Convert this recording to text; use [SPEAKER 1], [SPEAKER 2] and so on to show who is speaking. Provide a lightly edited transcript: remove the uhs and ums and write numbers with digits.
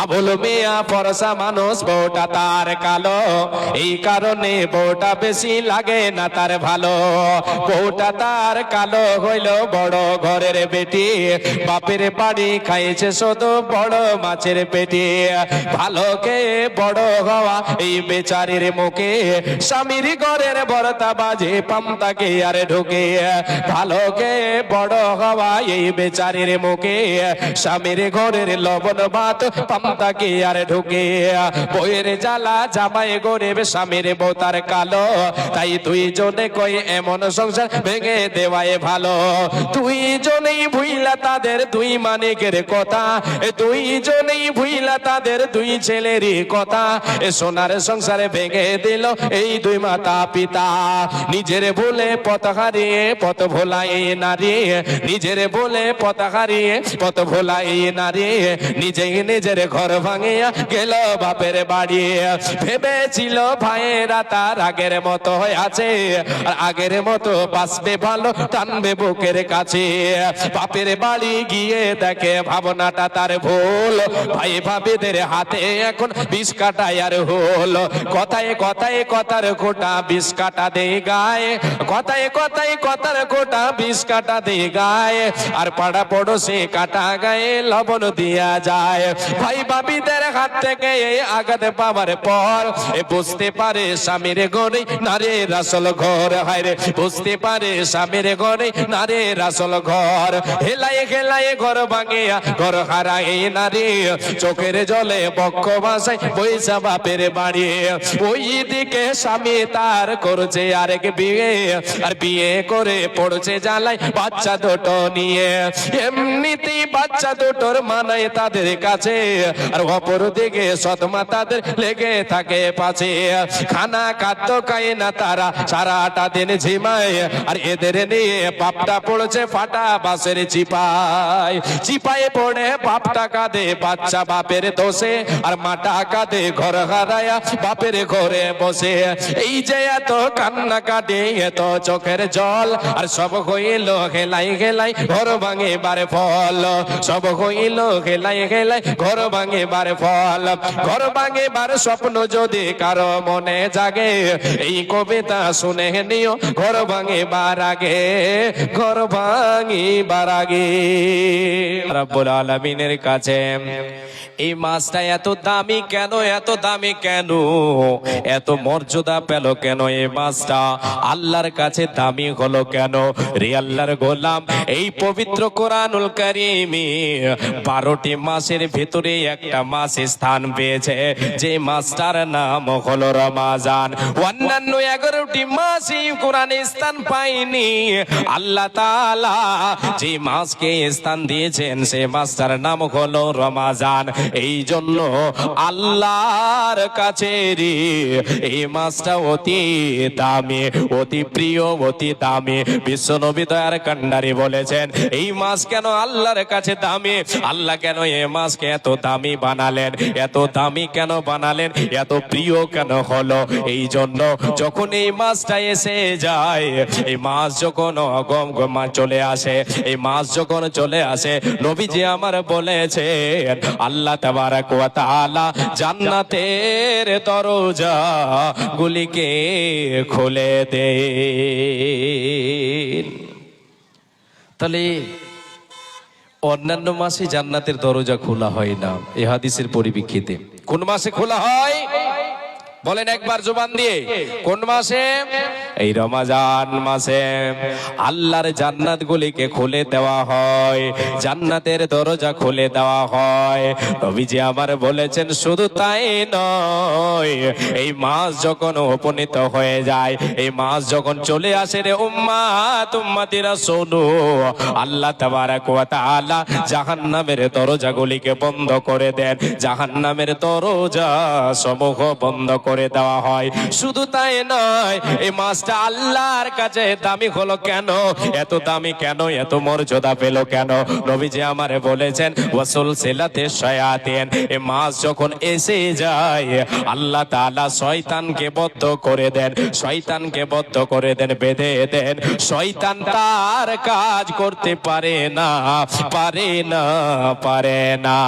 [SPEAKER 1] আবুল মিয়া ফরসা মানুষ, বউটা তার কালো, এই কারণে বউটা বেশি লাগে না তার ভালো। বউটা তার কালো হইল বড় ঘরের বেটি, বাপের বাড়ি খাইছে শুধু বড় মাছের পেটি। ভালো কে বড় হওয়া এই বেচারির মুখে, স্বামীর ঘরের বর্তা বাজে পামতাকে আর ঢুকে। ভালো কে বড় হওয়া এই বেচারির মুখে, স্বামীর ঘরের লবণ ভাত তাকে আর ঢুকে। বইয়ের জ্বালা জামাই গরিব, স্বামীর বউ তার কালো, তাই দুইজনে কই এমন সংসার ভেঙে দেওয়াই ভালো। দুইজনেই ভুইলা তাদের দুই মানিকের কথা, দুইজনেই ভুইলা তাদের দুই ছেলেরই কথা। সোনার সংসারে ভেঙে দিল এই দুই মাতা পিতা। নিজের বলে পথ হারিয়ে পথ ভোলাই নারী, নিজের বলে পথ হারিয়ে পথ ভোলাই নারী। নিজেই নিজের ঘর ভাঙিয়া গেল বাপের বাড়ি। ভেবেছিল ভাইয়েরা তার আগের মতো হয়ে আছে, আর আগের মতো বাঁচবে ভালো, টানবে বুকের কাছে। বাপের বাড়ি গিয়ে দেখে ভাবনাটা তার ভুল, ভাই ভাবিদের হাতে এখন বিষ কাটায় আর হোল। কথায় কথায় কথার খোটা বিষ কাটা দেই গায়ে, কথায় কথায় কথার খোটা বিষ কাটা দেই গায়ে। আর পাড়া পড়োশে কাটা গায়ে লবণ দিয়া যায়। ভাই ভাবিদের হাত থেকে এই আঘাত পাওয়ার পর বুঝতে পারে স্বামীর ঘরে নারীর আসল ঘর। হায় রে, বুঝতে পারে স্বামীর ঘরে নারীর আসল ঘর। হেলায় হেলায় ঘর ভাঙিয়া ঘর হারায় নারী, চোখের জলে বক্ষ ভাসায় পয়সা বাপের বাড়ি। ওই দিকে স্বামী তার করছে আরেক বিয়ে, আর বিয়ে করে পড়ছে জ্বালায় বাচ্চা দুটো নিয়ে। এমনিতেই বাচ্চা দুটোর মানায় তাদের কাছে, আর অপর দিকে সৎমা তাদের লেগে থাকে পাছে। খানা খাদ্য খায় না তারা, সারাটা দিন ঝিমায়, আর এদের নিয়ে বাপটা পড়ছে ফাটা বাসের চিপায়। চিপায় পড়ে বাপটা কাঁদে বাচ্চা বাপের দোষে, আর মাটা কাঁদে ঘর হারায়া বাপের ঘরে বসে। এই যে এত কান্না কাটে এত চোখের জল, আর সব হইল খেলাই খেলাই ঘর ভাঙে বারে ফল। সব হইল খেলাই খেলাই ঘর ভাঙে বারে ফল। ঘর ভাঙে বার স্বপ্ন যদি কারো মনে জাগে, এই কবিতা শুনে নিও ঘর ভাঙে বার আগে, ঘর ভাঙিবার আগে। রব্বুল আলামিনের কাছে এই মাছটা এত দামি কেন, এত দামি কেন, এত মর্যাদা পেল কেন এই মাছটা, আল্লাহর কাছে দামি হলো কেন? রে আল্লাহর গোলাম, এই পবিত্র কোরআনুল কারীমে 12টি মাসের ভিতরে একটা মাস স্থান পেয়েছে, যে মাসটার নাম হলো রমাজান। অন্যান্য 11টি মাসই কোরআনে স্থান পায়নি। আল্লাহ তাআলা যে মাসকে স্থান দিয়েছেন সে মাসটার নাম হলো রমাজান। এই জন্য আল্লাহর কাছে এই মাসটা অতি দামি, অতি প্রিয়, অতি দামি। বিশ্বনবী দয়ার কান্ডারি বলেছেন এই মাস কেন আল্লাহর কাছে দামি, আল্লাহ কেন এই মাসকে এত দামি বানালেন, এত দামি কেন বানালেন, এত প্রিয় কেন হলো? এই জন্য যখন এই মাসটা এসে যায়, এই মাস যখন চলে আসে, এই মাস যখন চলে আসে, নবীজি আমার বলেছেন আল্লাহ তাবারাক ওয়া তাআলা জান্নাতের দরজা গুলিকে খুলে দেন। তাহলে অন্যান্য মাসে জান্নাতের দরজা খোলা হয় না, এই হাদিসের পরিপ্রেক্ষিতে কোন মাসে খোলা হয় বলেন একবার জবান দিয়ে? কোন মাসে? এই রমজান মাসে আল্লাহর জান্নাত গুলিকে খুলে দেওয়া হয়, জান্নাতের দরজা খুলে দেওয়া হয়। নবীজি আমার বলেছেন শুধু তাই নয়, এই মাস যখন উপনীত হয়ে যায়, এই মাস যখন চলে আসে রে উম্মাত, উম্মতিরা শোনো, আল্লাহ তাবারাক ওয়া তাআলা জাহান্নামের দরজা গুলিকে বন্ধ করে দেন, জাহান্নামের দরজা সমূহ বন্ধ করে দেওয়া হয়। শুধু তাই নয়, এই মাসটা আল্লাহর কাছে দামি হলো কেন, এত দামি কেন, এত মর্যাদা পেল কেন? নবীজি আমারে বলেছেন ওয়াসুল সিলাতে শায়াতিন, এই মাস যখন এসে যায় আল্লাহ তাআলা শয়তানকে বদ্ধ করে দেন, শয়তানকে বদ্ধ করে দেন, বেঁধে দেন। শয়তান তার কাজ করতে পারে না, পারে না, পারে না।